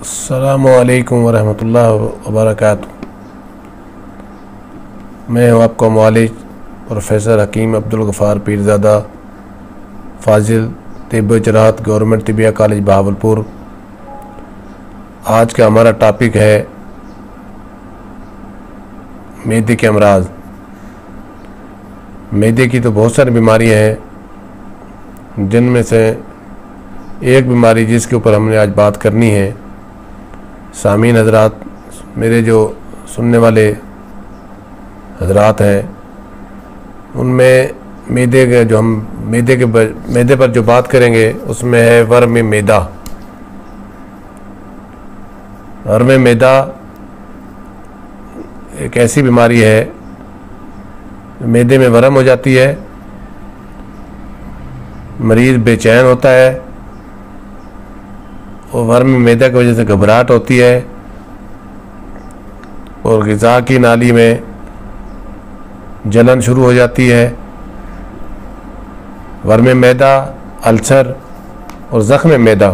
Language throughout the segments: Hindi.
अस्सलामु अलैकुम वरहमतुल्लाहि वबरकातुहू। मैं हूँ आपका मुआलिज प्रोफेसर हकीम अब्दुल गफ़ार पीरज़ादा, फाजिल तिब्ब जराहत गवर्नमेंट तिबिया कॉलेज बहावलपुर। आज का हमारा टॉपिक है मैदे के अमराज। मैदे की तो बहुत सारी बीमारियाँ हैं, जिनमें से एक बीमारी जिसके ऊपर हमने आज बात करनी है। सामीन हजरात, मेरे जो सुनने वाले हजरात हैं, उनमें मैदे के जो हम मैदे पर जो बात करेंगे उसमें है वर्म मैदा। वर्म मैदा एक ऐसी बीमारी है, मैदे में वर्म हो जाती है, मरीज़ बेचैन होता है और वर्म मैदा की वजह से घबराहट होती है और ग़िज़ा की नाली में जलन शुरू हो जाती है। वर्म मैदा, अल्सर और ज़ख्म मैदा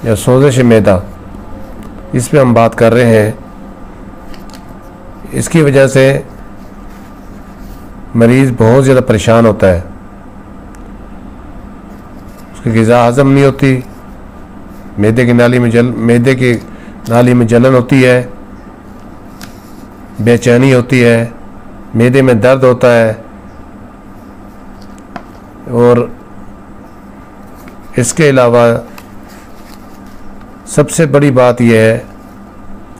या सोज़श मैदा, इस पे हम बात कर रहे हैं। इसकी वजह से मरीज़ बहुत ज़्यादा परेशान होता है, उसकी ग़िज़ा हज़म नहीं होती, मैदे की नाली में जलन होती है, बेचैनी होती है, मैदे में दर्द होता है। और इसके अलावा सबसे बड़ी बात यह है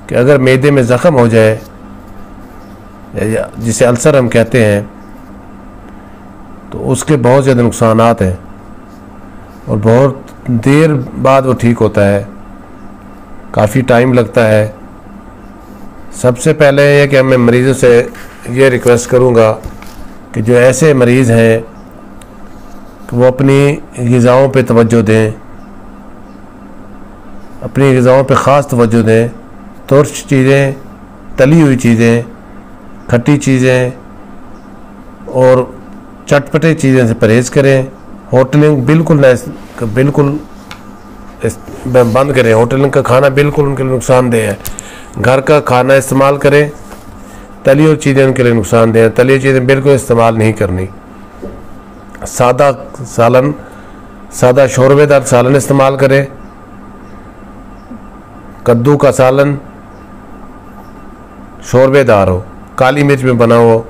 कि अगर मैदे में ज़ख़म हो जाए, जिसे अल्सर हम कहते हैं, तो उसके बहुत ज़्यादा नुकसानात हैं और बहुत देर बाद वो ठीक होता है, काफ़ी टाइम लगता है। सबसे पहले ये कि मैं मरीज़ों से ये रिक्वेस्ट करूँगा कि जो ऐसे मरीज़ हैं कि वो अपनी ग़िज़ाओं पे तवज्जो दें, अपनी ग़िज़ाओं पे ख़ास तवज्जो दें। तुर्श चीज़ें, तली हुई चीज़ें, खट्टी चीज़ें और चटपटे चीज़ें से परहेज़ करें। होटलिंग बिल्कुल बंद करें। होटलिंग का खाना बिल्कुल उनके लिए नुकसानदेह है। घर का खाना इस्तेमाल करें, तली हुई चीज़ें उनके लिए नुकसानदेह है, तली हुई चीज़ें बिल्कुल इस्तेमाल नहीं करनी। सादा शोरबेदार सालन इस्तेमाल करें। कद्दू का सालन शोरबेदार हो, काली मिर्च में बना हो,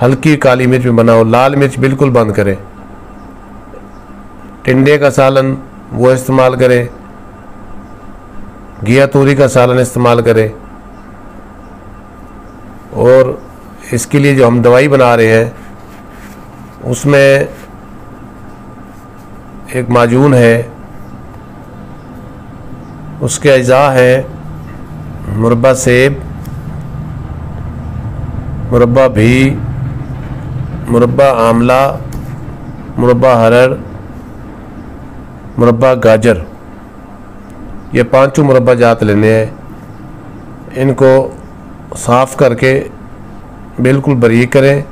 हल्की काली मिर्च में बना हो, लाल मिर्च बिल्कुल बंद करें। टिंडे का सालन वो इस्तेमाल करें, घिया तूरी का सालन इस्तेमाल करें। और इसके लिए जो हम दवाई बना रहे हैं उसमें एक माजून है, उसके अज्जा है मुरब्बा सेब, मुरब्बा भी, मुरब्बा आमला, मुरब्बा हरड़, मुरब्बा गाजर। ये पांचों मुरब्बा जात लेने हैं। इनको साफ़ करके बिल्कुल बारीक करें।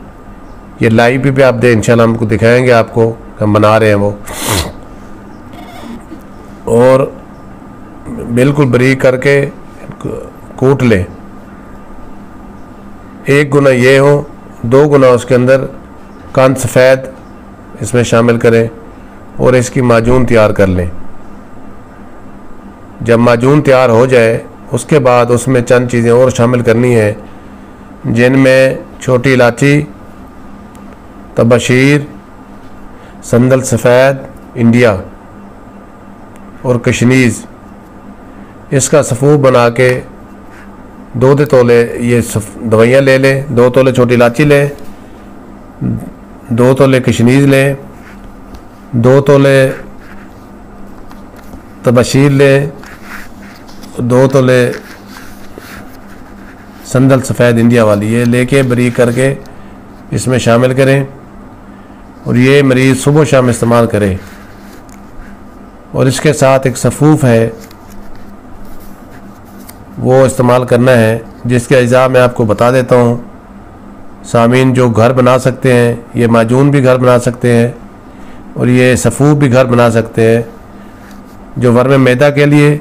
ये लाइव पे आप दें, इंशाल्लाह हमको दिखाएंगे आपको, हम बना रहे हैं वो। और बिल्कुल बारीक करके कूट लें। 1 गुना ये हो, 2 गुना उसके अंदर कान सफ़ेद इसमें शामिल करें और इसकी माजून तैयार कर लें। जब माजून तैयार हो जाए उसके बाद उसमें चंद चीज़ें और शामिल करनी है, जिनमें छोटी इलायची, तबशीर, संदल सफ़ेद, इंडिया और कशनीज़। इसका सफ़ूफ बना के 2 तोले ये दवाइयाँ ले लें। 2 तोले छोटी इलायची लें, 2 तोले कशनीज़ लें, 2 तोले तबशीर लें, 2 तोले संदल सफ़ेद इंडिया वाली, ये लेके बारीक करके इसमें शामिल करें और ये मरीज़ सुबह शाम इस्तेमाल करें। और इसके साथ एक सफ़ूफ है, वो इस्तेमाल करना है, जिसके अज्जा मैं आपको बता देता हूँ। सामीन जो घर बना सकते हैं, ये माजून भी घर बना सकते हैं और ये सफ़ूफ भी घर बना सकते हैं। जो वर्म मैदा के लिए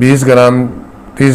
30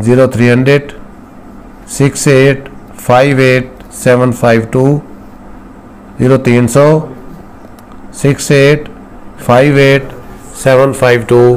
0300 68 58 752 0300 68 58 752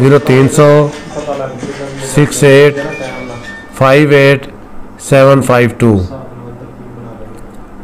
0300 68 58 752۔